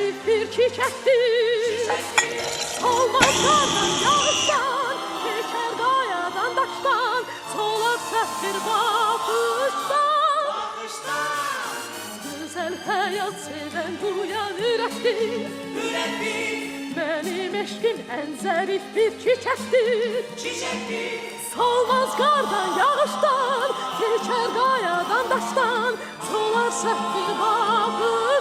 zarif bir çiçektir. Solmaz kardan yağıştan, geçer kayadan taştan, solar sehir bakıştan. Güzel hayat seven duyan yürektir. Benim eşkim en zarif bir çiçektir. Solmaz kardan yağıştan, geçer kayadan taştan, solar sehir bakıştan.